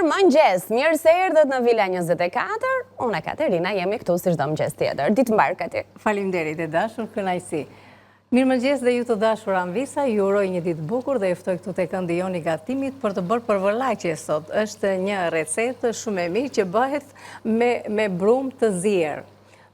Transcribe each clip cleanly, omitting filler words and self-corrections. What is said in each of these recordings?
mëngjes, mirë se erdhët në Vila 24, unë e Katerina jemi këtu si çdo mëngjes tjetër. Ditë mbarë Kati. Faleminderit e dashur, kënaqësi. Mirë mëngjes dhe ju të dashur Anvisa, ju uroj një ditë bukur dhe juftoj këtu te këndi joni gatimit për të bërë përvëllaqje sot. Është një recetë shumë e mirë që bëhet me brumë të zier.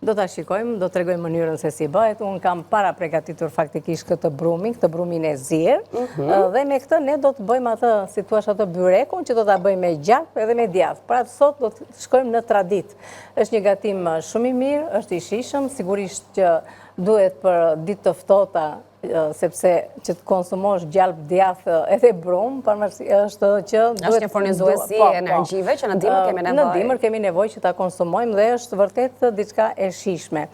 Do ta shikojmë, do t'rregojmë mënyrën se si bëhet. Unë kam para përgatitur faktikisht këtë brumin e zier, dhe me këtë ne do të bëjmë atë, si thua atë byrekun që do ta bëjmë me gjalp edhe me djath. Pra sot do të shkojmë në tradit. Është një gatim shumë i mirë, është i shijshëm, sigurisht që duhet për ditë të ftohta, sepse që të konsumosh gjalp, djath edhe brumë, është që është një furnizuesi energjive që në dimër kemi nevojë. Në dimër kemi nevojë që ta konsumojmë dhe është vërtet diçka e shijshme.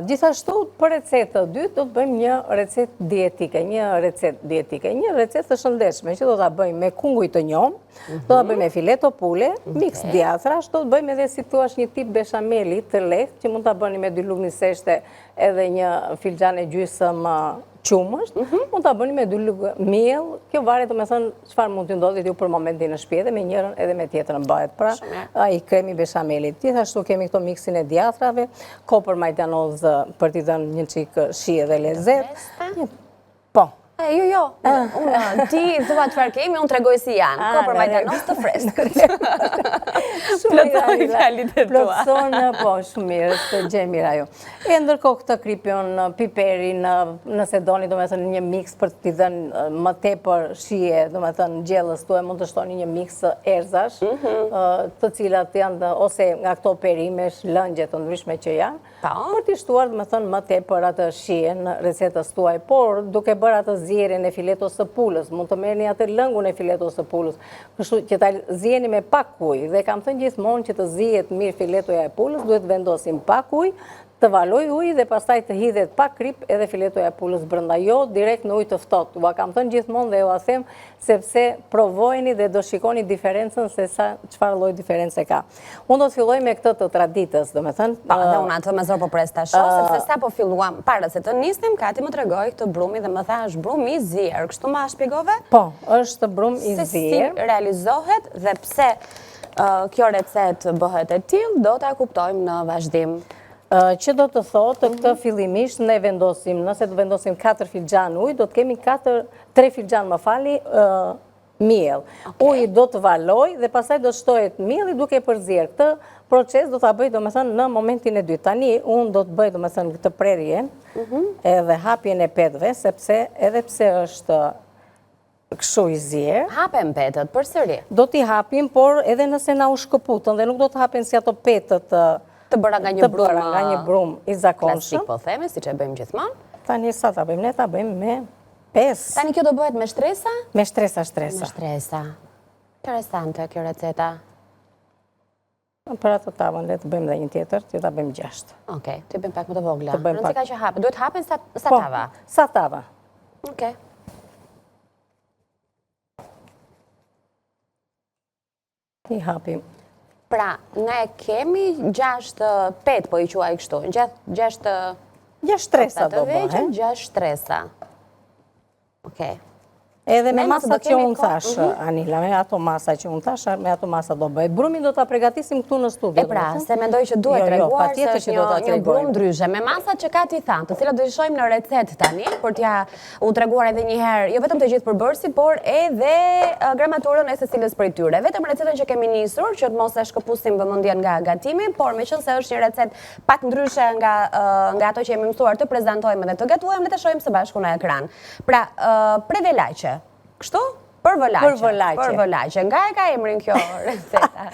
Gjithashtu për recetë të dytë do të bëjmë një recetë dietike, një recetë të shëndetshme që do ta bëjmë me kunguj të njom, do ta bëjmë me fileto pule, miks djathrash, do të bëjmë edhe si thua një tip beshameli të lehtë që mund ta bëni me 2 lugë seshte edhe një filxhan e gjysmë qumësht, mund ta bëni me 2 lugë miell. Kjo varet domethënë çfarë mund të ndodhit ju për momentin në shtëpi, edhe me njërin edhe me tjetrën bëhet. Pra, ai kremi beshamelit. Gjithashtu kemi këto miksin e djathrave, kopër majtanoz për t'i dhënë një çik shije dhe lezet. Po. Jo, ti thua çfarë kemi, unë tregoj si janë. Kopër majtanoz të freskët. Plotësoni fjalit e tua. Plotëson, po, shumë mirë, është gjë mirë ajo. E ndërkohë këtë kripion, piperin, nëse doni domethënë një miks për t'i dhënë më tepër shije, domethënë gjellës tuaj mund të shtoni një miks erzash, të cilat janë ose nga këto perimesh, lëngje të ndryshme që janë, për t'i shtuar domethënë më tepër atë shije në recetës tuaj, por duke bërë atë zjerjen e filetos së pulës, mund të merrni atë lëngun e filetos së pulës, kështu që ta zjeni me pak ujë, dhe kam thënë gjithmonë që të zihet mirë filetoja e pulës, duhet vendosim pak ujë, të valoj ujë dhe pastaj të hidhet pak krip edhe filetoja e pulës brenda, jo direkt në ujë të ftohtë. Ua kam thënë gjithmonë dhe ua them sepse provojeni dhe do shikoni diferencën se sa çfarë lloj diferencë ka. Unë do të filloj me këtë të traditës, domethënë. Dhe unë atë me zor po pres ta shoh, sepse sa po filluam para se të nisnim, Kati më tregoi këtë brumi dhe më tha është brum i zier. Kështu ma shpjegove? Po, është brum i zier. Si realizohet dhe pse kjo recetë bëhet e tillë, do ta kuptojmë në vazhdim. Që do të thotë, këtë fillimisht ne vendosim, nëse të vendosim 4 filxhan ujë, do të kemi 3 filxhan miell. Uji do të valoj dhe pastaj do të shtohet mielli duke përzier. Këtë proces do ta bëj domethënë në momentin e dytë. Tani unë do të bëj domethënë këtë prerjen, edhe hapjen e petëve, sepse edhe pse është kështu i zier. Hapen petët përsëri. Do t'i hapim, por edhe nëse na u shkëputën dhe nuk do të hapen si ato petët të bëra nga një brumë i zakonshëm. Klasik po themi, siç e bëjmë gjithmonë. Tani sa ta bëjmë? Ne ta bëjmë me 5. Tani kjo do bëhet me shtresa? Me shtresa. Me shtresa. Interesante kjo receta. Për atë tavën le të bëjmë dhe një tjetër, që ta bëjmë 6. Okej, të bëjmë pak më të vogla. Rëndësika që hapen. Duhet hapen sa tava? Sa tava. Okej. I hapim. Pra, ne kemi 6 pet, po i quaj kështu, 6 shtresa do bëhen. 6 shtresa. Okej. Edhe me masat që unë thash, Anila, me ato masa që unë thash, me ato masa do bëhet. Brumin do ta përgatisim këtu në studio. E pra, se mendoj që duhet treguar se është një brum ndryshe. Me masat që Kati thanë, të cilat do i shohim në recetë tani, për t'ja u treguar edhe një herë, jo vetëm të gjithë përbërësi, por edhe gramaturën e secilës prej tyre. Vetëm recetën që kemi nisur, që të mos e shkëpusim vëmendjen nga gatimi, por meqense është një recetë pak ndryshe nga ato që jemi mësuar të prezantojmë dhe të gatuajmë, le të shohim së bashku në ekran. Pra, prevelaçe. Kështu? Përvëlaqe. Nga e ka emrin kjo receta?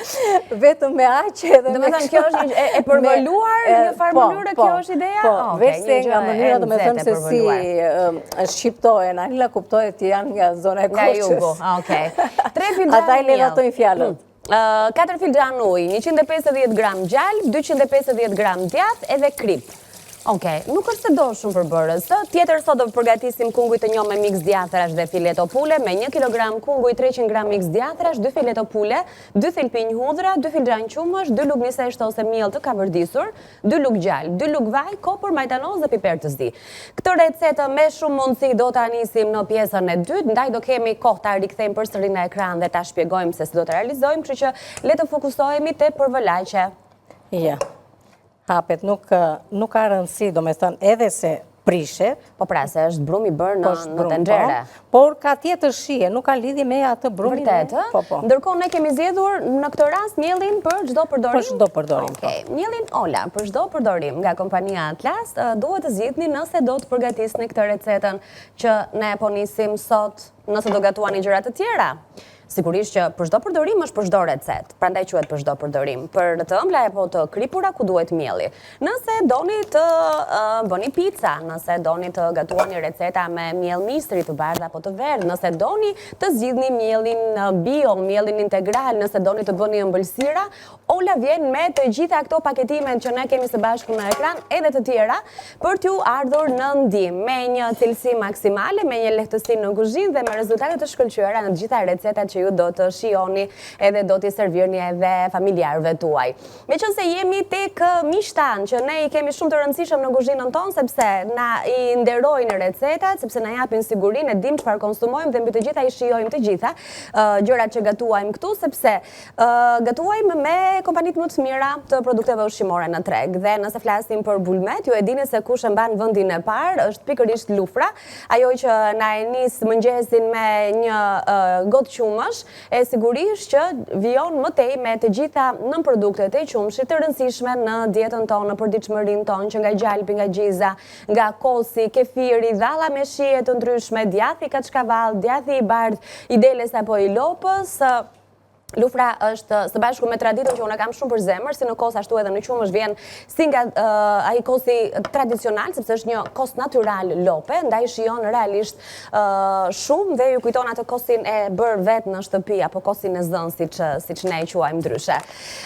Vetëm me aqe edhe me kështu. Domethënë kjo është e përvëluar në një farë mënyrë, kjo është ideja? Po, veçse nga mënyra domethënë se si shqiptohen, Anila kuptohet që janë nga zona e Korçës. Nga jugu, okej. 3 filxhan ata i levatojnë fjalët. 4 filxhan ujë, 150 gram gjalp, 250 gram djath edhe krip. Okej, nuk është se do shumë përbërës. Tjetër sot do përgatisim kunguj të njohur me mix djathrash dhe fileto pule, me 1 kg kunguj, 300 g mix djathrash, 2 fileto pule, 2 thel pinj hudhra, 2 filxhan qumësh, 2 lug misesht ose miell të kavërdisur, 2 lug gjallë, 2 lug vaj, kopër, majtanoz dhe piper të zi. Këtë recetë me shumë mundësi do ta nisim në pjesën e dytë, ndaj do kemi kohë ta rikthejmë përsëri në ekran dhe ta shpjegojmë se si do të realizojmë, kështu që le të fokusohemi te përvëlaqe. Ja. Hapet nuk ka rëndësi, do me thënë edhe se prishet. Po pra, se është brumi bërë në tenxhere. Por ka tjetër shije, nuk ka lidhje me atë brumin. Vërtet, ndërkohë ne kemi zgjedhur në këtë rast mielin për çdo përdorim. Për çdo përdorim. Okej, mielin Ola për çdo përdorim nga kompania Atlas, duhet të zgjidhni nëse do të përgatisni këtë recetën që ne po nisim sot, nëse do gatuani gjëra të tjera. Sigurisht që për çdo përdorim është për çdo recetë, prandaj quhet për çdo përdorim. Për të ëmbla apo të kripura ku duhet mielli. Nëse doni të bëni pica, nëse doni të gatuani receta me miell mistri të bardhë apo të verdhë, nëse doni të zgjidhni mielin bio, mielin integral, nëse doni të bëni ëmbëlsira, Ola vjen me të gjitha këto paketimet që ne kemi së bashku në ekran, edhe të tjera, për t'ju ardhur në ndihmë me një cilësi maksimale, me një lehtësi në kuzhinë dhe me rezultate të shkëlqyera në të gjitha recetat që ju do të shijoni edhe do t'i servirni edhe familjarëve tuaj. Meqense jemi tek miqtan që ne i kemi shumë të rëndësishëm në kuzhinën tonë sepse na i nderojnë recetat, sepse na japin sigurinë, e dim çfarë konsumojmë dhe mbi të gjitha i shijojmë të gjitha gjërat që gatuajmë këtu sepse gatuajmë me kompanitë më të mira të produkteve ushqimore në treg. Dhe nëse flasim për bulmet, ju e dini se kush e mban vendin e parë është pikërisht Lufra, ajo që na e nis mëngjesin me një gotë qumësh, e sigurisht që vijon më tej me të gjitha nënproduktet e qumshit të rëndësishme në dietën tonë, në përditshmërinë tonë, që nga gjalpi, nga gjiza, nga kosi, kefiri, dhalla me shije të ndryshme, djathi kaçkavall, djathi i bardhë, i deles apo i lopës. Lufra është së bashku me traditën që unë kam shumë për zemër, si në kos ashtu edhe në qumësh vjen si nga ai kosi tradicional, sepse është një kos natyral lope, ndaj shijon realisht shumë dhe ju kujton atë kosin e bërë vetë në shtëpi apo kosin e zënë siç ne e quajmë ndryshe.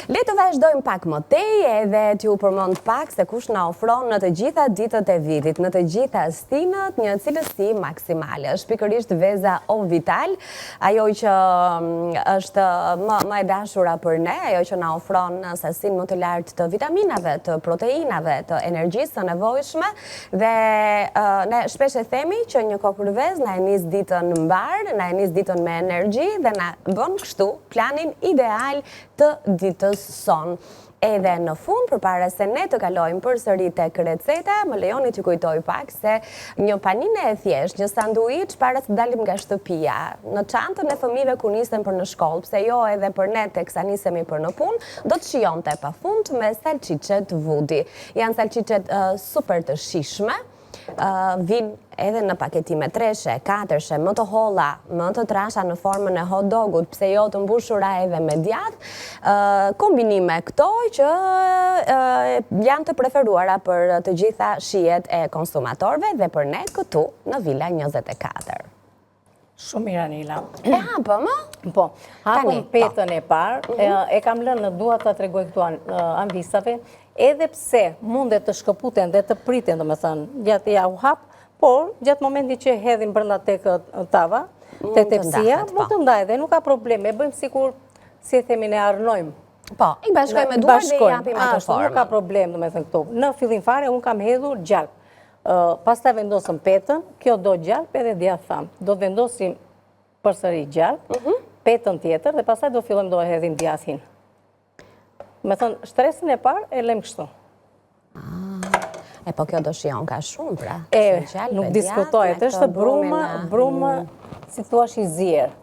Le të vazhdojmë pak më tej edhe t'ju përmend pak se kush na ofron në të gjitha ditët e vitit, në të gjitha stinët, një cilësi maksimale. Është pikërisht Veza O Vital, ajo që është më e dashura për ne, ajo që na ofron sasinë më të lartë të vitaminave, të proteinave, të energjisë të nevojshme dhe ne shpesh e themi që një kokërvez na e nis ditën mbar, na e nis ditën me energji dhe na bën kështu planin ideal të ditës son. Edhe në fund, përpara se ne të kalojmë përsëri tek receta, më lejoni t'ju kujtoj pak se një paninë e thjeshtë, një sanduiç para se dalim nga shtëpia, në çantën e fëmijëve kur nisen për në shkollë, pse jo edhe për ne teksa nisemi për në punë, do të shijonte pafund me salçiçet Woody. Janë salçiçet super të shijshme. Vinë edhe në paketime 3-she, 4-she, më të holla, më të trasha në formën e hot dogut, pse jo të mbushura edhe me djath, kombinime këto që janë të preferuara për të gjitha shijet e konsumatorëve dhe për ne këtu në Villa 24. Shumë mirë, Anila. E hapëm, Po, hapëm petën e parë, e kam lënë në dua ta tregoj këtu anvisave, edhe pse mundet të shkëputen dhe të priten, do me thënë, gjatë ja u hap, por gjatë momenti që hedhin brenda tek tava, tek tepsia, mund të ndaj dhe nuk ka probleme, e bëjmë sikur si e themi ne arnojmë. Po, i bashkojmë me duar dhe i japim atë formë. Nuk ka problem, do me thënë këtu. Në fillim fare, unë kam hedhur gjalp. Pastaj vendosëm petën, kjo do gjalp edhe djath tham. Do vendosim përsëri gjalp, petën tjetër dhe pastaj do fillojmë do e hedhim djathin. Me thënë, shtresën e parë e lëm kështu. E po kjo do shijon ka shumë, pra. Nuk diskutohet, është brumë, si thua i zier.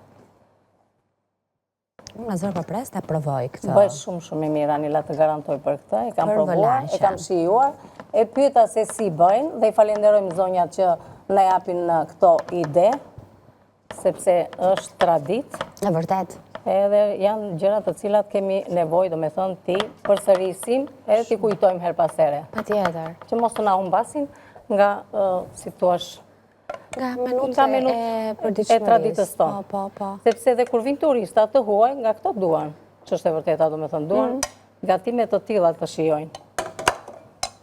Unë në zërë përpres të provoj këtë. Bëjt shumë i mirë, Anila, të garantoj për këtë. E kam provuar, e kam shijuar. E pyeta se si bëjnë dhe i falenderojmë zonjat që na japin këto ide, sepse është tradit. E vërtet. Edhe janë gjërat të cilat kemi nevojë, do me thënë, ti përsërisim edhe ti kujtojmë her pas here. Patjetër. Që mos të na humbasin nga, si thuash, nga menute e traditës tonë. Po. Sepse dhe kur vinë turistat të huaj, nga këto duan, që është e vërteta, do me thënë, duan, gatimet të tilla të shijojnë.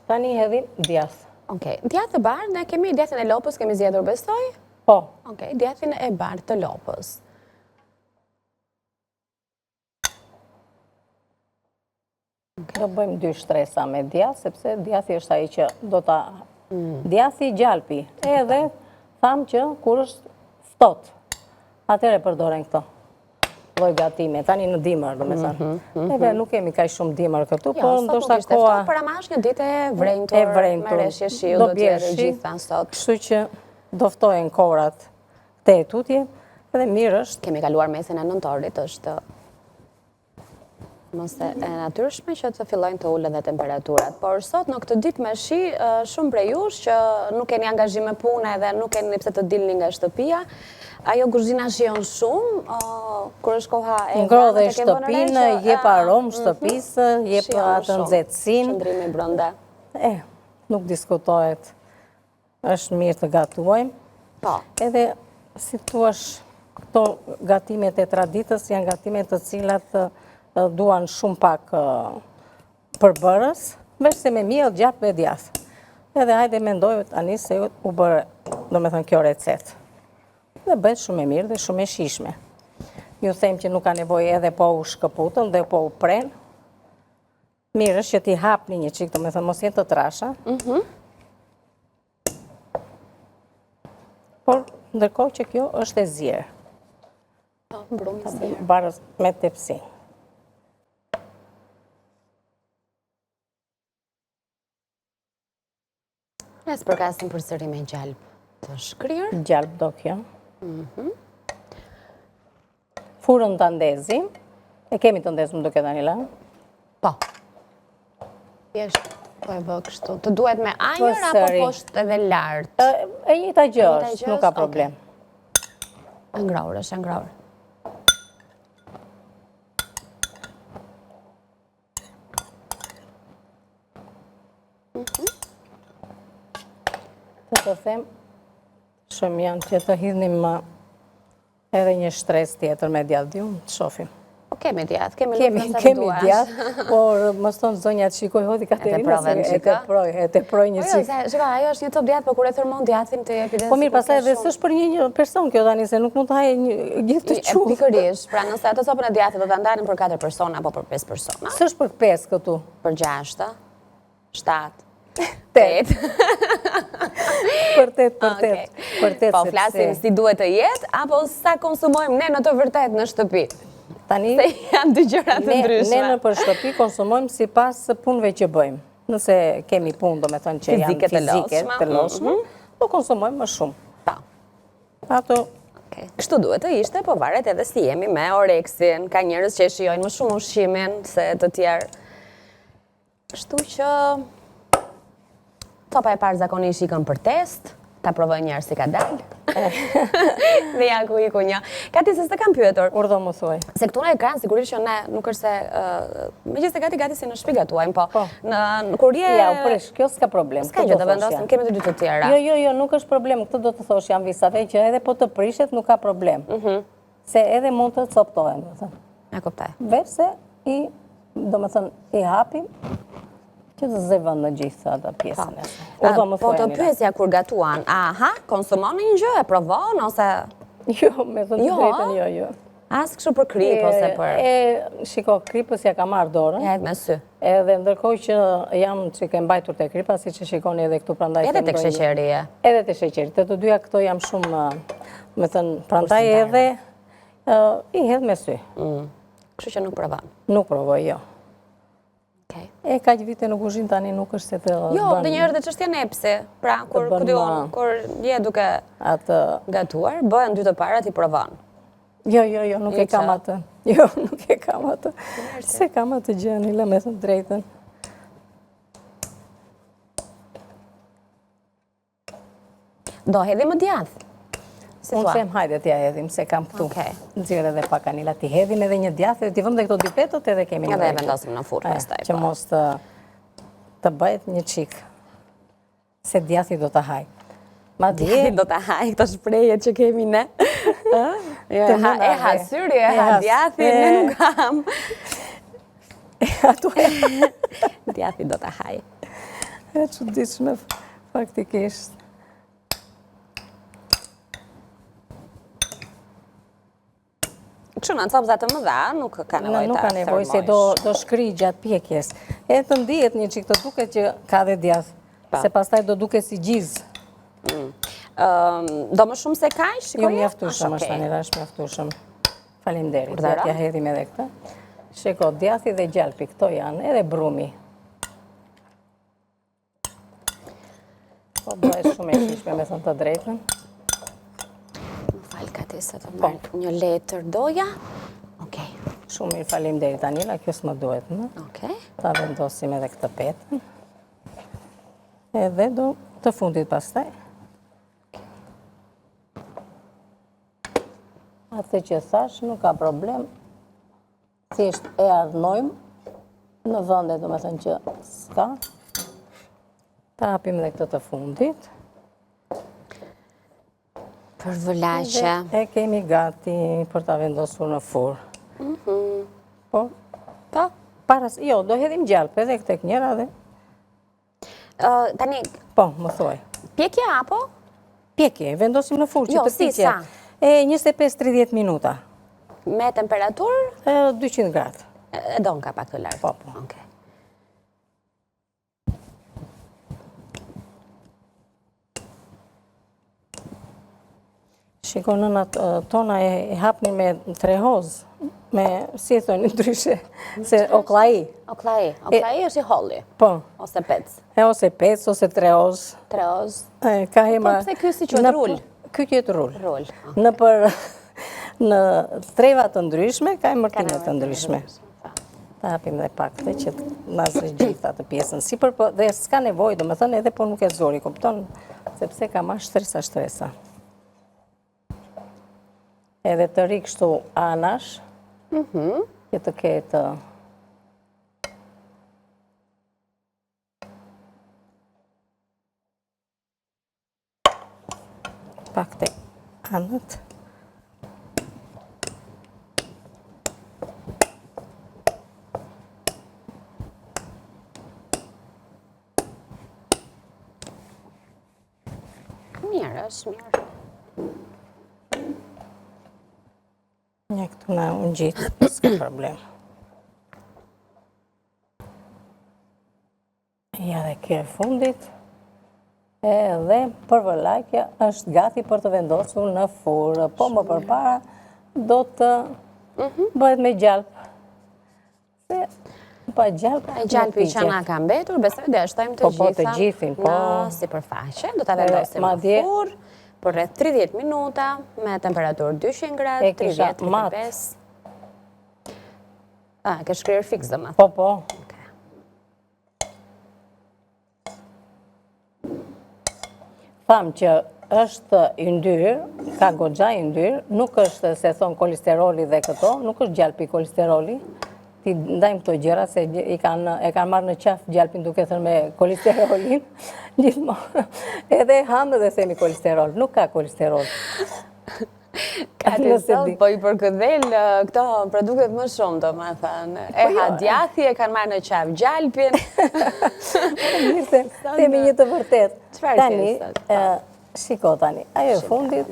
Tani hedhim djath. Okej, djath e bardhë, ne kemi djathin e lopës, kemi zgjedhur besoj? Po. Okej, djathin e bardhë të lopës. Do bëjmë 2 shtresa me djath, sepse djathi është ai që do ta... Djathi gjalpi, edhe thamë që kur është ftohtë, atëherë përdoren këto lloj gatime, tani në dimër, do me thënë. Edhe nuk kemi kaq shumë dimër këtu, por ndoshta koha... Për amash një ditë e vrenjtur, me reshje shiu, do t'jerë gjitha sot. Kështu që do ftohen korat te tutje, edhe mirë është. Kemi kaluar mesin e nëntorit, është mos e natyrshme që të fillojnë të ulën dhe temperaturat. Por sot në këtë ditë me shi, shumë prej jush që nuk keni angazhime pune dhe nuk keni pse të dilni nga shtëpia, ajo kuzhina shijon shumë, kur është koha e ngrodhe shtëpinë, jep aromë shtëpisë, jep atë nxehtësinë. Qëndrimi brenda. Nuk diskutohet. Është mirë të gatuajmë. Po. Edhe si thuash, këto gatimet e traditës janë gatimet të cilat duan shumë pak përbërës, veç se me miell, gjap dhe djath. Edhe hajde mendoj tani se u bërë, do me thënë, kjo recetë. Dhe bëhet shumë e mirë dhe shumë e shishme. Ju them që nuk ka nevojë edhe po u shkëputën dhe po u prenë. Mirë është që ti hapni një çik, do me thënë, mos jenë të trasha. Por ndërkohë që kjo është e zjerë. Po, mbrumi i zjerë. Barës me tepsi. Nesë përkasin përsëri me gjalp të shkrirë. Gjalp do kjo. Furën të ndezim. E kemi të ndezim duke Danila? Po. Po e bë kështu. Të duhet me ajër apo poshtë edhe lartë? E njëjta gjë është, nuk ka problem. E ngrohur, është e ngrohur. Të them, shumë janë që të hidhnim edhe një shtres tjetër me djath, di unë të shofim. Po kemi djath, kemi djath, por më stonë zonja të shikoj hodi Katerina, e të proj një qikë. Shika, ajo është një top djath, po kur e thërmon djathin të jepi dhe... Po mirë, pasaj edhe së është për një person kjo tani, se nuk mund të haje gjithë të qumë. Pikërish, pra nëse ato sopën e djathit do të ndarin për 4 persona, apo për 5 persona? Së është për 5 këtu? Për 6, 7, 8. Për 8. Po flasim si duhet të jetë, apo sa konsumojmë ne në të vërtet në shtëpi? Tani, se janë dy gjëra të ndryshme. Ne në për shtëpi konsumojmë si pas punëve që bëjmë. Nëse kemi punë, do me thënë që janë fizike të loshme, do konsumojmë më shumë. Pa. Ato... Kështu duhet të ishte, po varet edhe si jemi me oreksin, ka njerëz që e shijojnë më shumë ushqimin se të tjerë. Kështu që... Topa e parë zakonisht ikën për test, ta provoj njerë si ka dalë. Dhe ja ku iku një. Gati se s'të kam pyetur. Urdo më thuaj. Se këtu në ekran, sigurisht që ne nuk është se... Me gjithë se gati si në shpi gatuajmë, po... Kur je... Ja, përresh, kjo s'ka problem. S'ka gjë të vendosim, kemi të dy të tjera. Jo, nuk është problem. Këtë do të thosh janë visave që edhe po të prishet nuk ka problem. Se edhe mund të coptohen. E kuptaj. Veç se i, do me thënë, i hapim, që të zëvën në gjithë atë pjesën e se. Po të pyesja kur gatuan, aha, konsumoni një gjë, e provon, ose... Jo, me thënë të drejtën, jo. As kështu për krip, ose për... Shiko, kripës ja ka marrë dorën. Ja, me sy. Edhe ndërkohë që jam që ke mbajtur të kripa, si që shikoni edhe këtu prandaj... Edhe të sheqerie. Edhe të sheqerie. Të dyja këto jam shumë, me thënë, prandaj edhe i hedh me sy. Kështu që nuk provon. Nuk provoj, jo. E ka që vite në kuzhin tani nuk është se të bënë... Jo, dhe njërë dhe qështja nepsi, pra, kur je duke gatuar, bëhen dy të parat i provon. Jo, nuk e kam atë. Jo, nuk e kam atë. Se kam atë gjëni, le me thënë drejten. Do, hedhim më djath? Unë them hajde t'ja hedhim, se kam këtu. Nëzirë edhe pak anila, t'i hedhim edhe një djath, edhe t'i vëm dhe këto dy petët edhe kemi në edhe vendosim në furë, pastaj. Që mos të bëhet një qikë, se djathi do t'a haj. Djathi do t'a haj, këto shprejet që kemi ne. E ha syri, e ha djathi, ne nuk kam. Djathi do t'a haj. E çuditshme faktikisht. Kështu në copëza të mëdha, nuk ka nevojë Nuk ka nevojë, se do shkri gjatë pjekjes. E të ndihet një çik të duket që ka dhe djath, se pastaj do duket si gjizë. Do më shumë se kaq, Jo, mjaftueshëm është tani, është mjaftueshëm. Faleminderit. Ja hedhim edhe këtë. Shiko, djathi dhe gjalpi, këto janë, edhe brumi. Po bëhet shumë e shishme, me thënë të drejtën. Falë ka se të marrë një letër doja. Okej. Shumë mirë, faleminderit Anila, kjo s'më duhet, në? Okej. Ta vendosim edhe këtë petën. Edhe do të fundit pastaj. Atë që thash, nuk ka problem. Thjesht e ardhnojmë në vënde, do me thënë që s'ka. Ta hapim dhe këtë të fundit. Për vëllaqe. E kemi gati për ta vendosur në furrë. Po? Jo, do hedhim gjalp edhe këtë njëra dhe... Tani... Po, më thuaj. Pjekje apo? Pjekje, vendosim në furrë që të Jo, pikje. si sa? 25-30 minuta. Me temperaturë? 200 gradë. E do ka pak të lartë? Po, po. Okej. Shiko, nënat tona e hapni me trehoz, me, si e thoni ndryshe, se oklai. Oklai. Oklai është i holli? Po. Ose pec? Ose pec, ose trehoz. Trehoz? Ka emra... Po pëse kjo si qëtë rull? Kjo qëtë rull. Rull. Në treva të ndryshme, ka emërtime të ndryshme. Ta hapim dhe pak të që në zërgjitha të pjesën sipër, dhe s'ka nevoj, do me thënë edhe po nuk e zori, kupton, sepse ka ma shtresa. Edhe të rikë kështu anash, që të ketë pak të anët. Mirë, është mirë. Një këtu na unë gjitë, s'ka problem. Ja dhe kjo e fundit. Edhe për vëllaqja është gati për të vendosur në furrë. Po më përpara do të bëhet me gjalp. Pa gjalp... Gjalpi që nga ka mbetur, besoj dhe shtojmë të gjitha. Po, të gjithin, po. Në sipërfaqe, do të vendosim në furrë për rreth 30 minuta, me temperaturë 200 gradë, 30-35. Ke shkryer fix dhe më. Po. Tham që është yndyrë, ka goxha yndyrë, nuk është se thonë kolesteroli dhe këto, nuk është gjalpi kolesteroli. Ti ndajmë këto gjëra se e kanë marrë në qafë gjalpin duke thënë me kolesterolin. Gjithmonë. Edhe hamë dhe themi kolesterol. Nuk ka kolesterol. Ka të sot, po i përkëdhel këto produktet më shumë, do me thënë. E ha djathi, e kanë marrë në qafë gjalpin. Mirë, themi një të vërtet. Tani, shiko tani, ajo e fundit,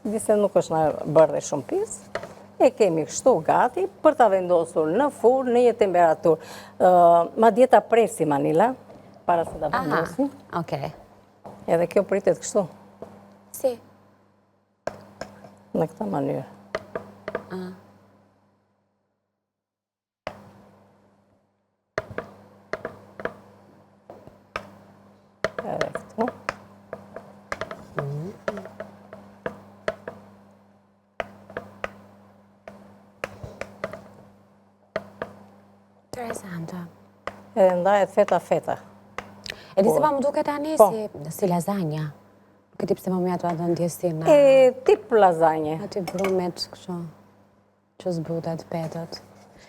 dise nuk është në bërë dhe shumë pisë, e kemi kështu gati për të vendosur në furrë në një temperaturë. Ma djeta presim, Anila, para se të vendosim. Okej. Edhe kjo pritet kështu. Si? Në këta mënyrë. Edhe këtu. Interesante. Edhe ndajet feta. E di se pa më duke tani si lasagna. Këti pëse më mjatë atë në ndjesin. Tip lasagna. Ati brumit kështu, që zbutet petët.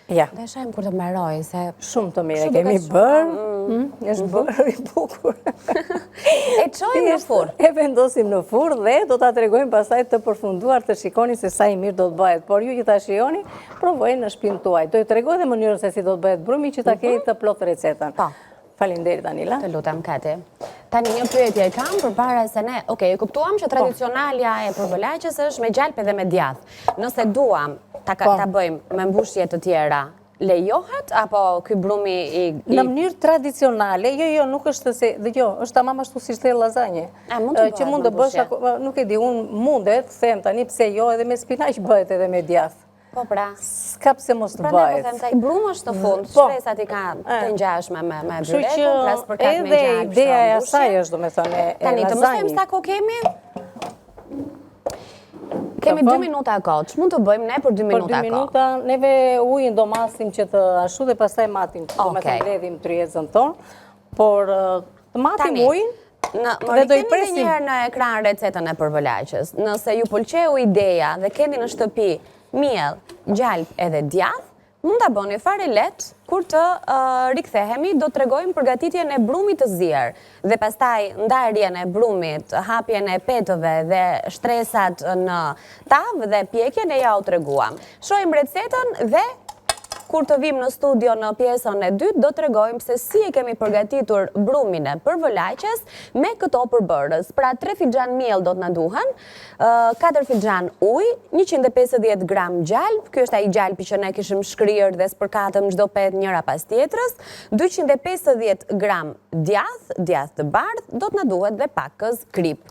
Ja. Dhe shajmë kur të mbaroj, se... Shumë të mire, kemi bërë, është bërë i bukur. E qojmë në furrë. E vendosim në furrë dhe do të tregojmë pasaj të përfunduar të shikoni se sa i mirë do të bëhet. Por ju që ta shioni, provojnë në shpinë tuaj. Do të tregoj dhe mënyrën se si do të bëhet brumi që ta kejtë të plot recetën. Faleminderit Danila. Të lutem, Kati. Tani një pyetje kam përpara se ne, e kuptuam që tradicionalja e përbëlaqes është me gjalp edhe me djath. Nëse duam ta bëjmë me mbushje të tjera, lejohet apo ky brumi në mënyrë tradicionale, jo, nuk është se, është tamam ashtu si the lazanje. Që mund të bësh, nuk e di, unë mundet, them tani pse jo, edhe me spinaq bëhet edhe me djath. Po pra. S'ka pse mos të bëhet. I brumë është të fund, shpresat i ka të ngjashme me byrekun, plas për katë me gjalp. Edhe ideja e asaj është, do me thënë, e lazanje. Tani, të mësojmë sa ko kemi? Kemi 2 minuta kohë, që mund të bëjmë ne për 2 minuta kohë? Për 2 minuta, neve ujin do masim që të ashtu dhe pastaj matim, do me të mbledhim tryezën tonë, por të matim ujin dhe do i presim. Njëherë në ekran recetën e përbëlaqes, nëse ju pëlqeu ideja dhe keni në shtëpi miell, gjalp edhe djath, mund ta bëni fare lehtë, kur të rikthehemi do t'rregojmë përgatitjen e brumit të zier dhe pastaj ndarjen e brumit, hapjen e petëve dhe shtresat në tavë dhe pjekjen e ja u treguam. Shohim recetën dhe kur të vim në studio në pjesën e dytë, do të tregojmë se si e kemi përgatitur brumin e përbëlaqes me këto përbërës. Pra 3 filxhan miell do të na duhen, 4 filxhan ujë, 150 gram gjalp, ky është ai gjalpi që ne kishim shkrirë dhe spërkatëm çdo pet njëra pas tjetrës, 250 gram djath të bardhë, do të na duhet dhe pak këz krip.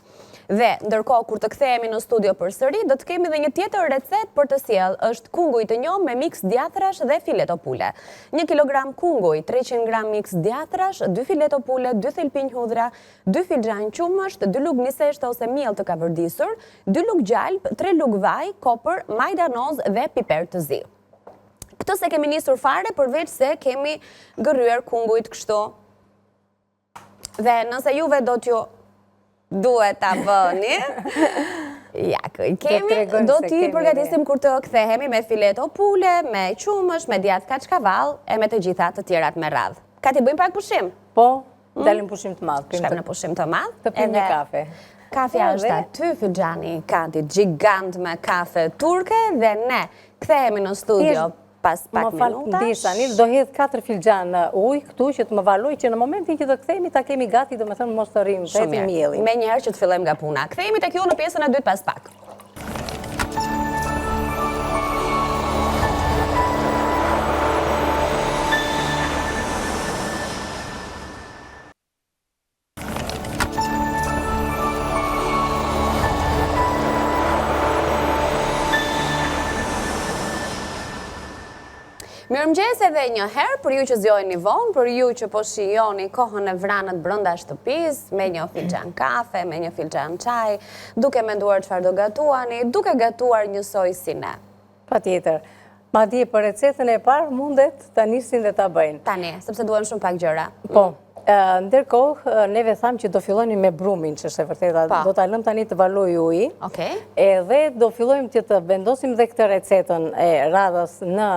Dhe, ndërkohë, kur të kthehemi në studio përsëri, do të kemi dhe një tjetër recet për të sjellë, është kunguj të njohur me miks djathrash dhe fileto pule. 1 kilogram kunguj, 300 gram miks djathrash, 2 fileto pule, 2 thelpinj hudhra, 2 filxhan qumësht, 2 lug niseshte ose miell të kavërdisur, 2 lug gjalp, 3 lug vaj, kopër, majdanoz dhe piper të zi. Këtë se kemi nisur fare, përveç se kemi gërryer kungujt kështu. Dhe nëse juve do t'ju duhet ta bëni. Ja, kemi, do t'i përgatisim kur të kthehemi me fileto pule, me qumësh, me djath kaçkavall e me të gjitha të tjerat me radhë. Ka t'i bëjmë pak pushim? Po, dalim pushim të madh. Shkojmë në pushim të madh. Të pim një kafe. Kafja është aty, filxhani Kati gjigant me kafe turke dhe ne kthehemi në studio pas pak minutash. Do hedh 4 filxhan ujë këtu që të më valoj që në momentin që të kthehemi ta kemi gati, do me thënë mos të rrim, të hetim mielin. Me njëherë që të fillojmë nga puna. Kthehemi tek ju në pjesën e dytë pas pak. Mirëmëngjes edhe një herë për ju që zgjojeni vonë, për ju që po shijoni kohën e vranët brenda shtëpisë, me një filxhan kafe, me një filxhan çaj, duke menduar çfarë do gatuani, duke gatuar njësoj si ne. Patjetër. Madje për recetën e parë mundet ta nisin dhe ta bëjnë. Tani, sepse duhen shumë pak gjëra. Po. Ndërkohë, neve thamë që do fillojmë me brumin, që është e vërteta, do ta lëm tani të valoj uji, edhe do fillojmë që të vendosim dhe këtë recetën e radhës në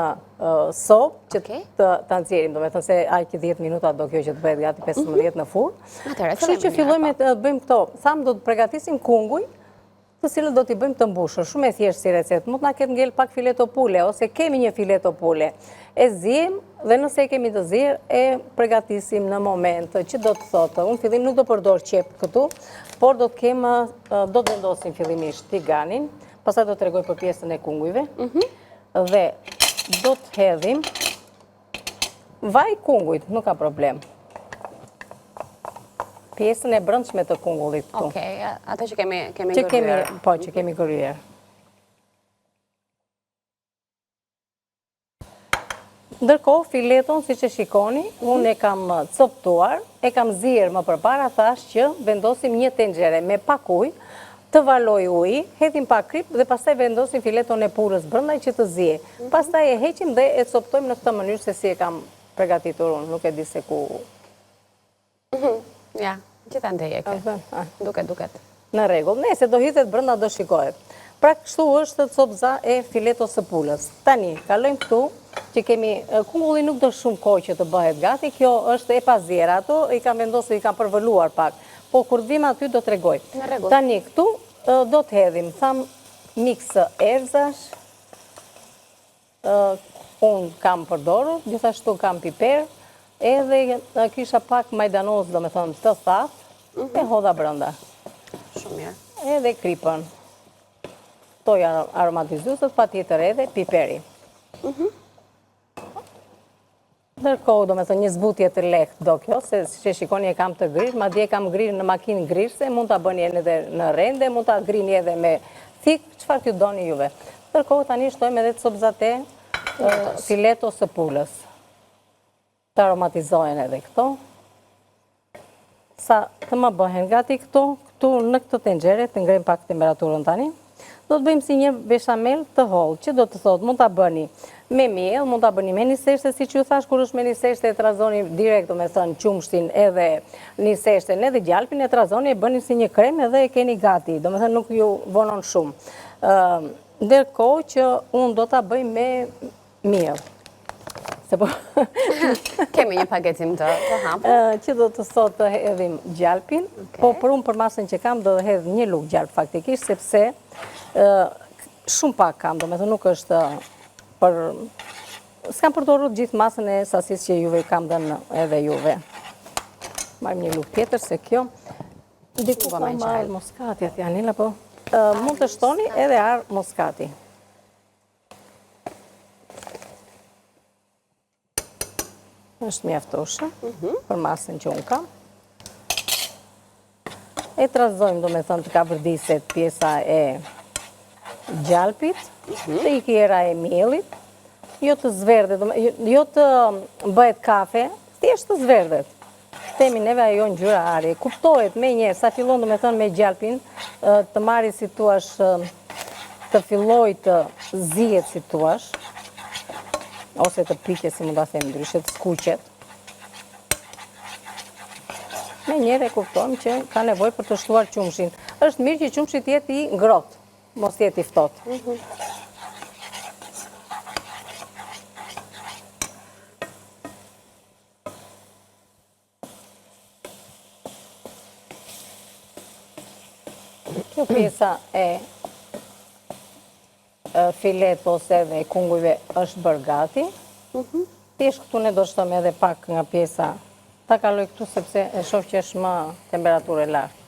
sopë, që të nxjerrim, do me thënë se aq 10 minuta do kjo që të bëhet gati 15 në furrë. Kështu që fillojmë të bëjmë këto. Thamë do të përgatisim kunguj, të cilët do t'i bëjmë të mbushur. Shumë e thjeshtë si recetë. Mund na ketë ngel pak fileto pule, ose kemi një fileto pule. E zihem dhe nëse kemi të zier, e përgatisim në moment që do të thotë. Unë fillim nuk do përdor qep këtu, por do të vendosim fillimisht tiganin, pastaj do të tregoj për pjesën e kungujve, dhe do të hedhim vaj kungujt, nuk ka problem. Pjesën e brendshme të kungullit këtu. Okej, atë që kemi gërryer. Po, që kemi gërryer. Ndërkohë, fileton, si që shikoni, unë e kam coptuar, e kam zier më përpara, thash që vendosim një tenxhere me pak ujë, të valoj ujë, hedhim pak krip dhe pastaj vendosim fileton e purës brenda që të zije. Pastaj e heqim dhe e coptojmë në këtë mënyrë se si e kam përgatitur unë, nuk e di se ku. Ja, gjithandej e ke. Duket. Në rregull. Nëse do hidhet brenda do shikohet. Pra kështu është copza e filetos së pulës. Tani, kalojmë këtu, që kemi kungulli nuk do shumë kohë që të bëhet gati. Kjo është e pazier ato, i kam vendosur, i kam përvëluar pak. Po kur vim aty do t'rregoj. Tani këtu do të hedhim, tham miks erzash. Unë kam përdorur, gjithashtu kam piper. edhe kisha pak majdanoz, do me thënë, të thatë, e hodha brënda. Shumë mirë. Edhe kripën. To janë aromatizuesët, pa tjetër edhe piperi. Ndërkohë, do me thënë, një zbutje të lehtë do kjo, se që shikoni e kam të grirë, ma dje kam grirë në makinë grirëse, mund të bëni edhe në rende, mund të grini edhe me thikë, qëfar t'ju doni juve. Ndërkohë, tani shtojmë edhe të sobzate fileto së pulës. Të aromatizohen edhe këto. Sa të më bëhen gati këtu në këtë tenxhere, të ngrem pak temperaturën tani, do të bëjmë si një beshamel të hollë, që do të thotë, mund të bëni me miell, mund të bëni me një seshte, si që ju thash, kur është me një seshte e trazoni direkt, do me thënë, qumshtin edhe një seshte, edhe gjalpin e trazoni e bëni si një krem edhe e keni gati, do me thënë nuk ju vonon shumë. Ndërkohë që unë do të bëj me miell. Kemi një paketim të hapë. Që do të thotë të hedhim gjalpin, po për unë për masën që kam do të hedh një lugë gjalp faktikisht, sepse shumë pak kam, do me thë nuk është për... S'kam përdorur gjithë masën e sasis që juve kam dhe edhe juve. Marrim një lugë tjetër se kjo. Diku ka marrë moskati atë Janila, po mund të shtoni edhe arë moskati. Është mjaftoshë për masën që unë kam. E trazojmë, do me thënë, të kapërdiset pjesa e gjalpit, të ikjera e mielit, jo të zverdet, jo të bëhet kafe, thjesht të zverdet. Temi neve ajo në gjyra ari. Kuptohet me njerë, sa fillon, do me thënë, me gjalpin, të marri si tuash, të filloj të zijet si tuash, ose të pike, si mund të them ndryshe, të skuqet. Me njëre kuptojmë që ka nevoj për të shtuar qumshin. Është mirë që qumshit jetë i ngrot, mos jetë i ftot. Kjo pjesa e filet ose dhe kungujve është bërë gati. Thjesht këtu ne do shtëm edhe pak nga pjesa. Ta kaloj këtu sepse e shoh që është më temperaturë e lartë.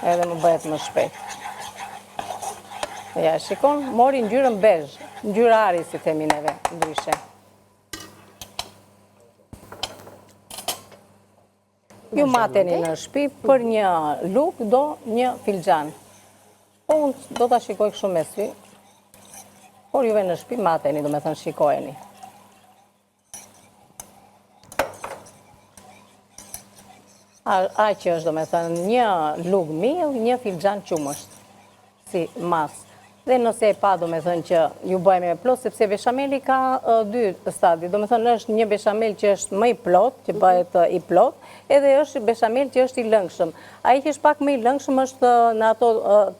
Edhe më bëhet më shpejt. Ja, shikon, mori ngjyrën bezh, ngjyrë ari si themi neve, ndryshe. Ju mateni në shtëpi për një lugë do një filxhan. Po unë do të shikoj kështu me sy, por juve në shtëpi mateni, do me thënë shikojeni. A që është, do me thënë, një lugë miell, një filxhan qumësht, si masë. Dhe nëse e pa, do me thënë që ju bëjmë me plot, sepse beshameli ka dy stadi. Do me thënë, është një beshamel që është më i plot, që bëhet i plot, edhe është beshamel që është i lëngshëm. Ai që është pak më i lëngshëm është në ato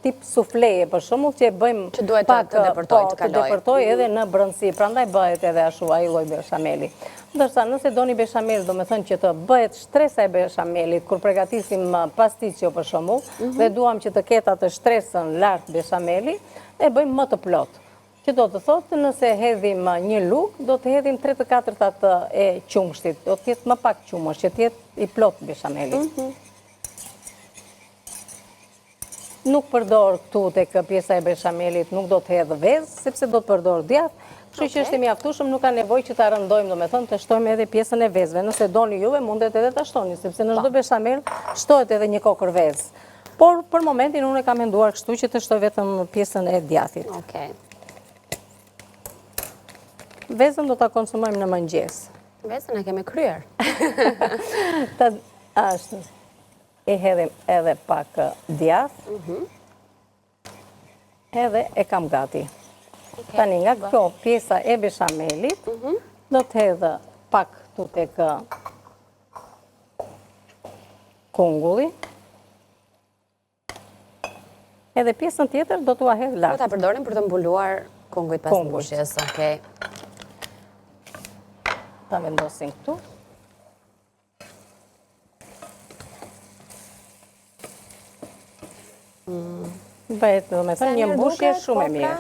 tip sufleje, për shembull, që e bëjmë që duhet të depërtoj, të kaloj. Të depërtoj edhe në brëndësi, prandaj bëhet edhe ashtu ai lloj beshameli. Ndërsa nëse doni beshamel, do me thënë që të bëhet shtresa e beshamelit, kur përgatisim pasticcio për shembull, dhe duam që të ketë atë shtresën lart beshameli, e bëjmë më të plot. Që do të thotë, nëse hedhim një lugë, do të hedhim 3/4 atë e qumshtit. Do të jetë më pak qumësh, që të jetë i plot beshamelit. Nuk përdor këtu tek pjesa e beshamelit, nuk do të hedhë vezë, sepse do të përdor djathë. Kështu që është i mjaftueshëm, nuk ka nevojë që ta rëndojmë, domethënë të shtojmë edhe pjesën e vezëve. Nëse doni juve, mundet edhe ta shtoni, sepse në çdo beshamel shtohet edhe një kokër vezë. Por për momentin unë e kam menduar kështu që të shtoj vetëm pjesën e djathit. Okej. Vezën do ta konsumojmë në mëngjes. Vezën e kemi kryer. Ashtu. E hedhim edhe pak djath. Edhe e kam gati. Tani nga kjo pjesa e beshamelit, do të hedhë pak tu tek kungulli. Edhe pjesën tjetër do t'ua hedh lart. Do ta përdorim për të mbuluar kungujt pas mbushjes, okej. Ta vendosim këtu. Bëhet, do me thënë, një mbushje shumë e mirë.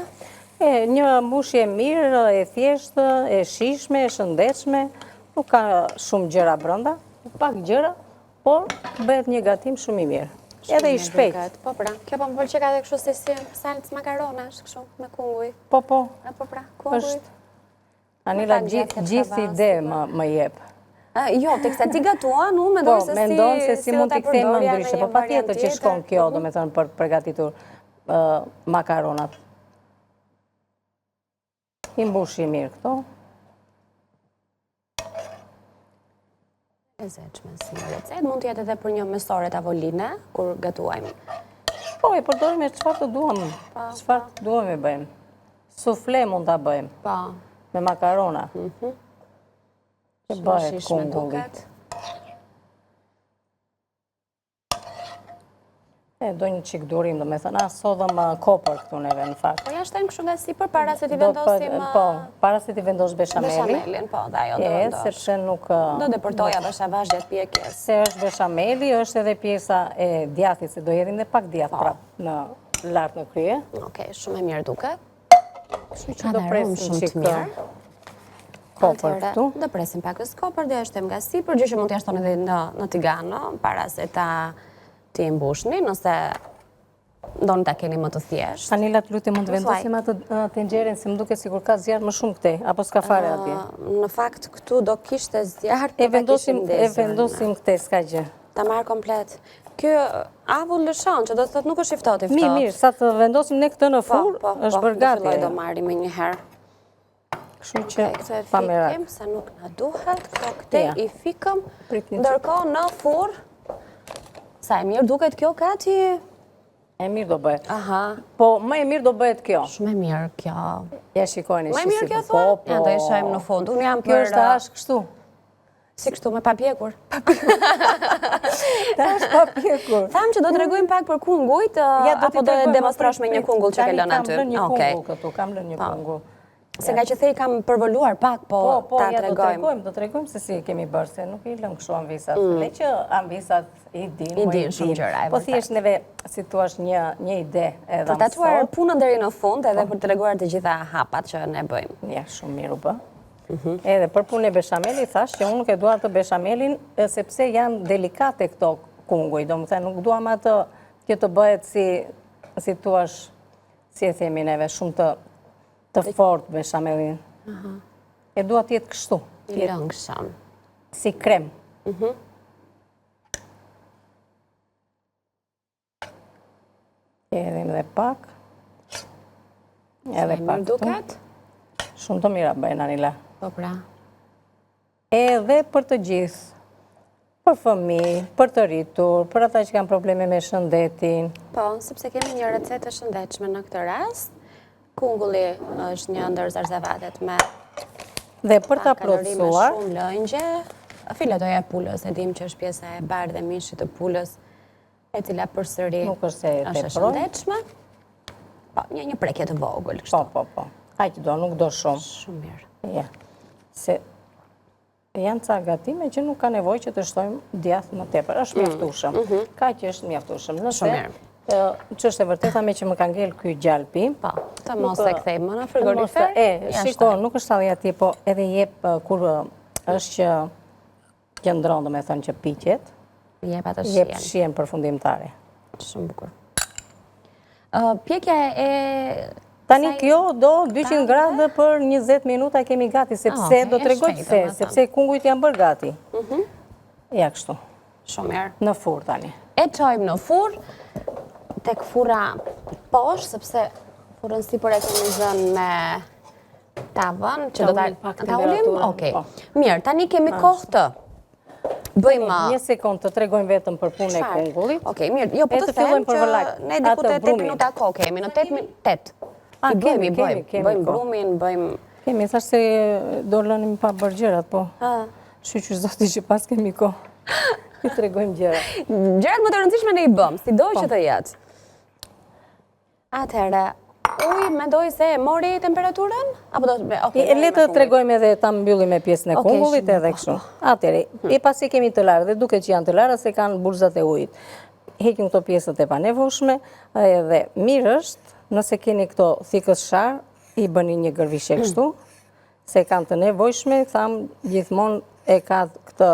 Një mbushje mirë, e thjeshtë, e shishme, e shëndetshme, nuk ka shumë gjëra brenda, pak gjëra, por bëhet një gatim shumë i mirë. Edhe i shpejt. Po pra, kjo po më pëlqej edhe kështu si salcë makaronash, kështu, me kunguj. Po. Po pra, kunguj. Anila, gjithë ide më jep. Jo, teksa ti gatuan, unë mendoj se si mund t'i kthejmë më ndryshe, po patjetër që shkon kjo, do me thënë, për përgatitur makaronat. I mbushi mirë këto. E zeqme si recet, mund t'jetë edhe për një mesore tavoline, kur gatuajmë. Po, e përdorim e çfarë të duam, çfarë të duam e bëjmë. Sufle mund t'a bëjmë. Po. Me makarona. Që bëhet kungulli. Do një qik durim, do me thënë, sodhëm kopër këtu neve në fakt. Po ja shtojmë kështu nga sipër para se t'i vendosim... Po, para se t'i vendos beshameli. Beshamelin, po, da, jo do vendosh. Sepse nuk... Do deportoja bashavash gjatë pjekjes. Se është beshameli, është edhe pjesa e djathit, se do jedhim dhe pak djath prap në lartë në krye. Okej, shumë e mirë duke. Kështu që do presim qik kopër këtu. Do presim pakës kopër, dhe shtojmë nga sipër, gjë që mund t'ja shtoni edhe në tigano, para se t'i mbushni, nëse doni ta keni më të thjesht. Anila, të lutem, mund të vendosim atë tenxherin, se më duke sikur ka zjarr më shumë këtej, apo s'ka fare atje? Në fakt, këtu do kishte zjarr, e vendosim këtej, s'ka gjë. Ta marrë komplet. Kjo avull lëshon, që do të thotë nuk është i ftohtë. Mirë, sa të vendosim ne këtë në furr, është bërë gati. Po, do marrim me një herë. Kështu që pa merak. Fikim, sa nuk na duhet, këto këtej i fikëm, ndërkohë në furr. Sa e mirë duket kjo, Kati? E mirë do bëhet. Aha. Po, më e mirë do bëhet kjo. Shumë e mirë kjo. Ja shikojnë, më e mirë kjo thua? Ja, do e shajmë në fund. Unë jam për... Kjo është ashtë kështu. Si kështu, me papjekur. Ta është papjekur. Thamë që do të regojmë pak për kungujt, apo do e demonstrosh me një kungull që ke lënë aty? Kam lënë një kungull këtu, kam lënë një kungull. Se nga që thej kam përvoluar pak, po ta të regojmë. Do të regojmë se si kemi bërë, se nuk i lëmë kështu anvisat. Le që anvisat i din shumë gjëra. Po thjesht neve, si tu është një ide edhe për të atuar punën deri në fund, edhe për të reguar të gjitha hapat që ne bëjmë. Ja, shumë mirë u bë. Edhe për punë e beshameli, thash që unë nuk e dua të beshamelin, sepse janë delikate këto kunguj, do më thënë, nuk duam atë që të bëhet si tu është, si e themi neve, shumë të fort beshamelin. E dua të jetë kështu. I lëngshëm. Si krem. Edhim dhe pak. Edhe pak duket? Shumë të mira bëjnë, Anila. Po pra. Edhe për të gjithë. Për fëmijë, për të rritur, për ata që kanë probleme me shëndetin. Po, sepse kemi një recetë të shëndetshme në këtë rast. Kungulli është një ndër zarzavatet me dhe për ta plotësuar shumë lëngje, filetoja e pulës, e dim që është pjesa e bardhë dhe mishit të pulës, e cila përsëri është e shëndetshme. Po, një prekje të vogël kështu. Po. Aq do, nuk do shumë. Shumë mirë. Ja. Se janë ca gatime që nuk ka nevojë që të shtojmë djath më tepër. Është mjaftueshëm. Kaq është mjaftueshëm. Shumë mirë. Që është e vërteta me që më ka ngel ky gjalpi. Po, të mos e kthejmë në frigorifer. Shiko, nuk është thalli atje, po edhe jep kur është që qëndron, do me thënë që piqet. Jep atë shien. Jep shien përfundimtare. Shumë bukur. Pjekja e... Tani kjo do 200 gradë për 20 minuta kemi gati, sepse do të regoj pse, sepse kungujt janë bërë gati. Ja, kështu. Shumë mirë. Në furr tani. E qojmë në furr, tek furra poshtë, sepse furrën sipër e kemi zënë me tavën, që do ta ulim? Okej. Mirë, tani kemi kohë të bëjmë... Një sekundë të tregojmë vetëm për punën e kungullit. Okej, mirë. Jo, po të them që ne diku të 8 minuta kohë kemi, në 8. Bëjmë brumin, bëjmë... Kemi, thash se do lënim pa bërë gjërat, po. Shqyqysh zoti që pas kemi kohë. I tregojmë gjërat. Gjërat më të rëndësishme ne i bëm, si do që të jetë. Atëherë, uj, mendoj se mori temperaturën? Le të tregojmë edhe ta mbyllim me pjesën e kungullit edhe kështu. Atëherë, e pasi kemi të larë, dhe duke që janë të larë, se kanë burzat e ujit. Heqim këto pjesët e panevoshme, edhe mirë është, nëse keni këto thikës sharë, i bëni një gërvishe kështu, se kanë të nevojshme, thamë gjithmonë e ka këtë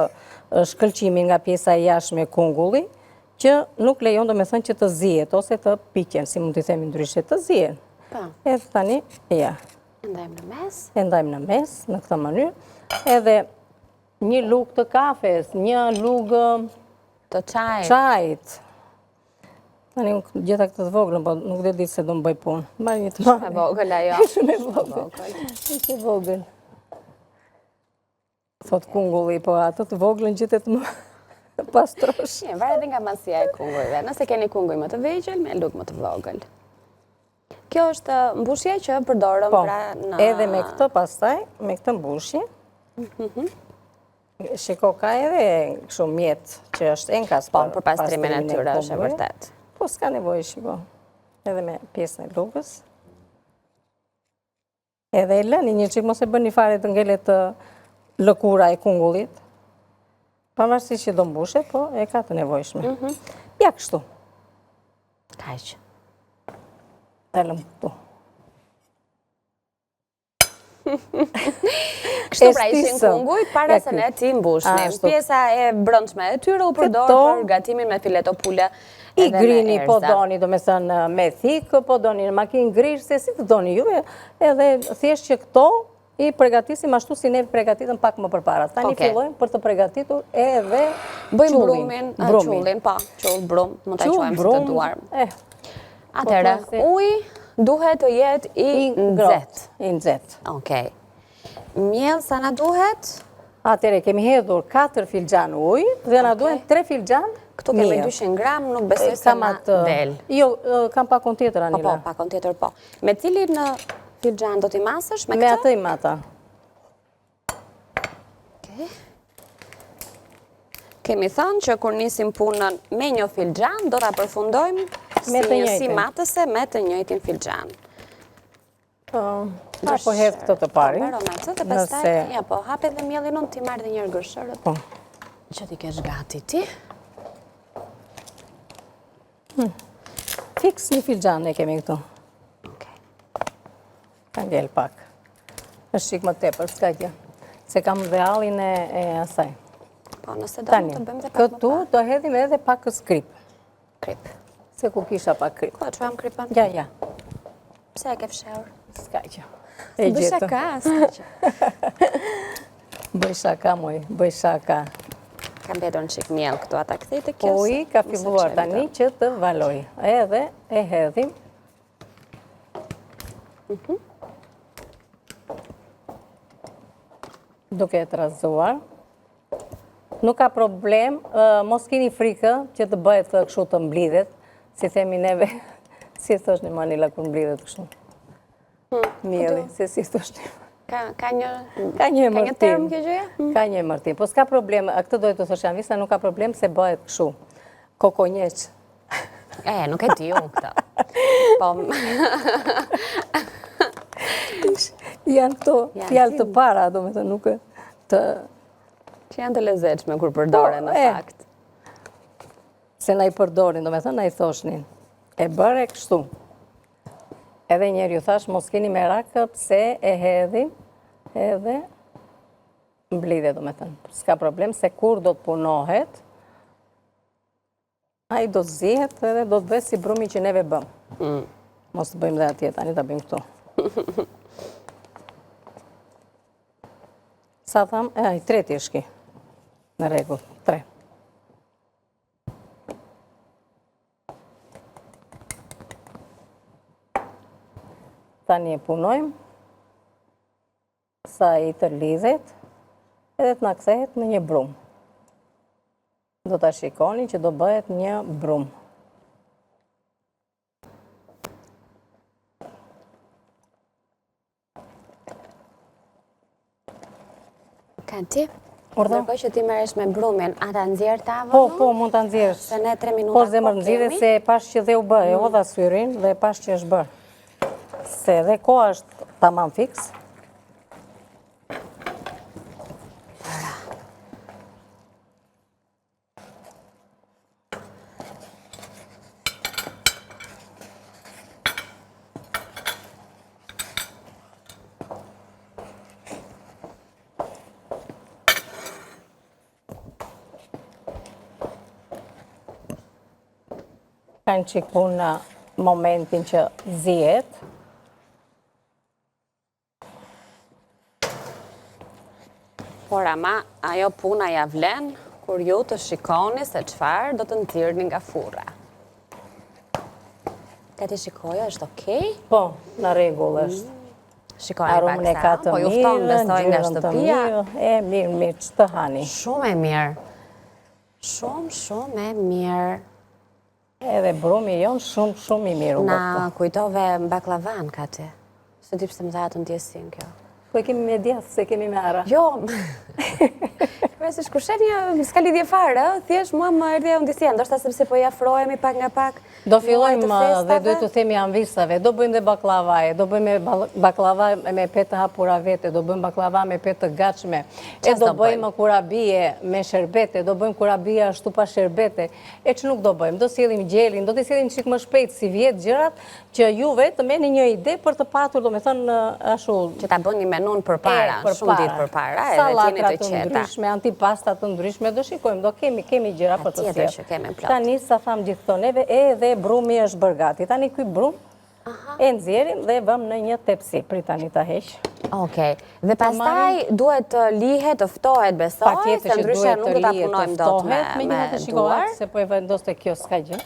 shkëlqimin nga pjesa e jashtme e kungulli, që nuk lejon do me thënë që të zihet, ose të piqen, si mund të themi ndryshe, të zihen. Edhe tani, ja. Ndajmë në mes. E ndajmë në mes, në këtë mënyrë, edhe një lugë të kafes, një lugë të çajit. Tani gjitha këtë të voglën, po nuk dhe ditë se do më bëj punë. Marë një të Shumë e vogël ajo. Shumë e vogël. Shumë e vogël. Thot kungulli, po ato të voglën gjithet më pastrosh. Varet nga masia e kungujve. Nëse keni kunguj më të vegjël, me lugë më të vogël. Kjo është mbushje që përdorëm pra në... Edhe me këtë pastaj, me këtë mbushje, shiko ka edhe shumë mjetë që është enkas për pastrimin e tyre është e vërtet. Po s'ka nevojë, shiko. Edhe me pjesën e lugës. Edhe e lëni një qik, mos e bëni fare të ngelet lëkura e kungullit. Pavarësisht që do mbushe, po e ka të nevojshme. Ja kështu. Kaq. Talëm këtu. Kështu pra ishin kungujt para se ne ti mbushnim. Pjesa e brendshme e tyre u përdor për gatimin me fileto pule. I grini po doni, do me thënë me thikë, po doni në makinë grishse, si të doni ju, edhe thjesht që këto i përgatisim ashtu si ne përgatitëm pak më përpara. Tani fillojmë për të përgatitur edhe bëjmë brumin, qullin, pa, qull, brum, mund të quajmë si të duarmë. Atëre, uji duhet të jetë i nxehtë. I nxehtë. Okej. Miell sa na duhet? Atëre, kemi hedhur 4 filxhan ujë dhe na duhen 3 filxhan. Këtu kemi 200 gram, nuk besoj se na del. Jo, kam pakon tjetër, Anila. Po, pakon tjetër, po. Me cilin në filxhan do t'i masësh? Me atë i mata. Kemi thënë që kur nisim punën me një filxhan, do t'a përfundojmë si matëse me të njëjtin filxhan. Po hedh këtë të pari. Baro me të dhe pastaj, ja po, hape dhe mjellin unë ti marrë dhe njërë gërshërët. Që ti kesh gati ti? Fiks një filxhan e kemi këtu. Ka ngell pak. është shik më tepër, s'ka gjë. Se kam dhe allin e asaj. Po, nëse do të bëjmë dhe pak më pak. Këtu do hedhim edhe pak krip. Krip. Se ku kisha pak krip. Po, qëram kripën? Ja. Pse e ke fshehur? S'ka gjë. Bëj shaka, s'ka gjë. Bëj shaka, moj, bëj shaka. Kam bedur në qik mjell këtu ata këthejtë kjo. Po i ka filluar tani që të valoj. Edhe e hedhim. Duke e të razuar. Nuk ka problem, mos kini frikë që të bëhet kështu të mblidhet, si themi neve, si thosh një Manila kur mblidhet kështu. Mjeli, si thosh një. Ka një term kjo gjëja? Ka një emërtim. Po s'ka problem, këtë dojtë të thosh janë visa, nuk ka problem se bëhet kështu. Kokonjeq. Nuk e di unë këta. Po... Janë këto fjalë të para, do me të nuk të... Që janë të lezetshme kur përdore në fakt. Se na i përdorin, do me thënë, na i thoshnin. E bërë e kështu. Edhe njerë ju thash, mos keni merakë, pse e hedhim, edhe mblidhe, do me thënë. S'ka problem, se kur do të punohet, a i do të zihet, edhe do të bëjë si brumi që neve bëm. Mos të bëjmë dhe atje, tani të bëjmë këtu. Sa tham, i treti është ki. Në rregull, 3. Tani e punojmë, sa i të lidhet, edhe të në kthehet në një brum. Do të shikoni që do bëhet një brum. Ti? Nërkoj që ti meresh me brumin, a ta nëzirë tavë? Po, mund të nëzirësh. Se ne 3 minuta po zemër nëzirë se pash që dhe u bë, e hodha syrin dhe pash që është bërë. Se dhe koha është tamam fix. Kanë qik punë në momentin që zihet. Por ama, ajo puna ja vlen, kur ju të shikoni se çfarë do të nxirrni nga furra. Ka ti shikoja, është okej? Po, në rregull është. Shikoni Aromën e ka pak sa, të po jufton mirë, besoj nga ngjyrën të shtëpia. mirë, mirë, që të hani. Shumë e mirë. Shumë e mirë. Edhe brumi jonë shumë i mirë u Na bërta. kujtove baklavan ka ti. Se di pse më dha të ndjesin kjo. Po e kemi me djathë, se kemi me ara. Jo, se shkushet një s'ka lidhje fare, thjesht mua më erdhi unë disi, ndoshta sepse po i afrohemi pak nga pak. Do fillojmë dhe duhet të themi anvisave, do bëjmë dhe baklavaje, do bëjmë baklava me petë të hapura vete, do bëjmë baklava me petë të gatshme, e do bëjmë kurabije me sherbete, do bëjmë kurabije ashtu pa sherbete, e që nuk do bëjmë, do sillim gjelin, do të sillim qik më shpejt si vjetë gjërat, që juve të meni një ide për të patur, do me thënë ashtu... Që ta bëni menun për para, shumë ditë për para, edhe tjeni të qeta. Ndryshme, antipasta të ndryshme, do shikojmë, do kemi gjëra për të sjellë. Tani sa tham gjithë neve, edhe brumi është bërë gati. Tani ky brum e nxjerrim dhe vëm në një tepsi. Pritani ta heq. Okej. Dhe pastaj duhet të lihet, të ftohet, besoj, se ndryshe nuk do ta punojmë dot me duar. Se po e vendos te kjo s'ka gjë.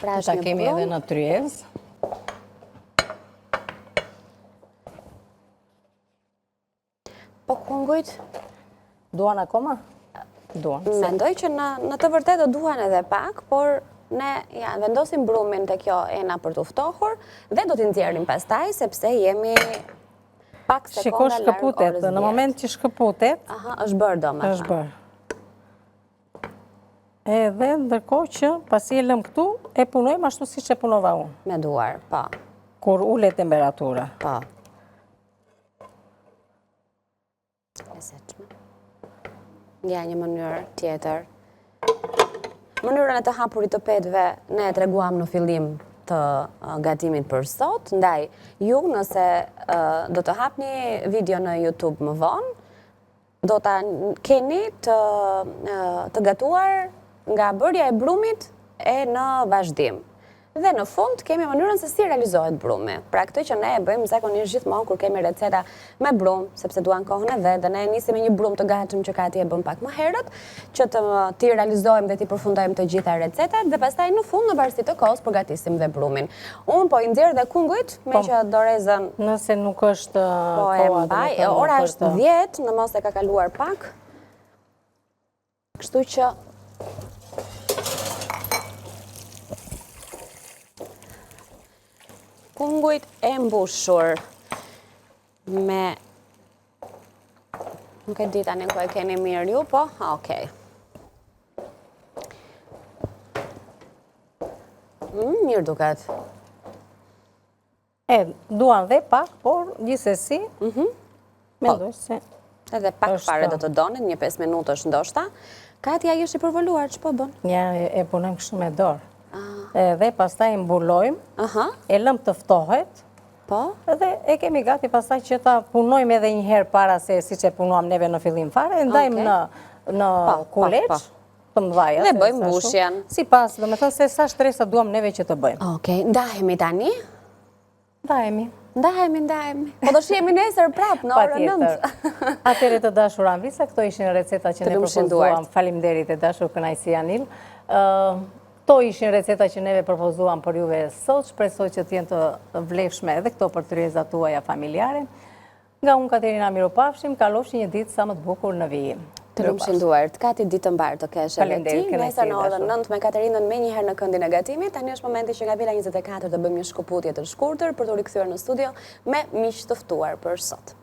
Pra Ta kemi edhe në tryez. Po kungujt? Duan akoma? Duan. Mendoj që në të vërtetë do duan edhe pak, por ne vendosim brumin të kjo ena për të ftohur dhe do t'i nxjerrim pastaj, sepse jemi pak sekonda larg orës 10. Në moment që shkëputet... është bërë do më është bërë. Edhe ndërkohë që pasi e lëm këtu, e punojmë ashtu si që punova unë. Me duar, po. Kur ule temperatura. Po. Lezetshme. Nga një mënyrë tjetër. Mënyrën e të hapurit të petëve ne e treguam në fillim të gatimit për sot, ndaj ju nëse do të hapni video në YouTube më vonë, do të keni të gatuar nga bërja e brumit e në vazhdim. Dhe në fund kemi mënyrën se si realizohet brumi. Pra këtë që ne e bëjmë zakonisht gjithmonë kur kemi receta me brum, sepse duan kohën e vet, dhe ne nisim me një brum të gatshëm që Kati e bën pak më herët, që ti realizojmë dhe ti përfundojmë të gjitha recetat, dhe pastaj në fund në varësi të kohës përgatisim dhe brumin. Unë po i nxjerr dhe kungujt me që dorezën. Nëse nuk është po e mbaj, ora është 10, në mos e ka kaluar pak. Kështu që kungujt e mbushur me... Nuk e di tani ku e keni mirë ju, po? Okej. Mirë duket. Duan dhe pak, por gjithsesi, mendoj se... Edhe pak fare do të donin, një 5 minutësh ndoshta. Katja ishi përvoluar, që po bën? Ja, e punojmë kështu me dorë. Dhe pastaj mbulojmë, e lëm të ftohet, dhe e kemi gati pastaj që ta punojmë edhe një herë para se si që punuam neve në fillim fare, ndajmë në kuleq, të mëdhaja. Dhe bëjmë mbushjen. Si pas, dhe me thënë se sa shtresa duam neve që të bëjmë. Okej, ndahemi tani? Ndahemi. Po do shihemi nesër prap në orën 9. Atëre të dashur Anvisa, këto ishin receta që ne propozuam. Faleminderit e dashur kënaqësi Anil. Këto ishin receta që neve propozuam për juve sot, shpresoj që t'jenë të vlefshme edhe këto për tryezat tuaja familjare. Nga unë Katerina miropafshim, kalofshi një ditë sa më të bukur në vijim. Të lumshinduar, të Kati ditë mbarë të kesh edhe ti, nesër në orën 9 me Katerinën me njëherë në këndin e gatimit. Tani është momenti që nga Vila 24 të bëjmë një shkëputje të shkurtër për të rikthyer në studio me miq të ftuar për sot.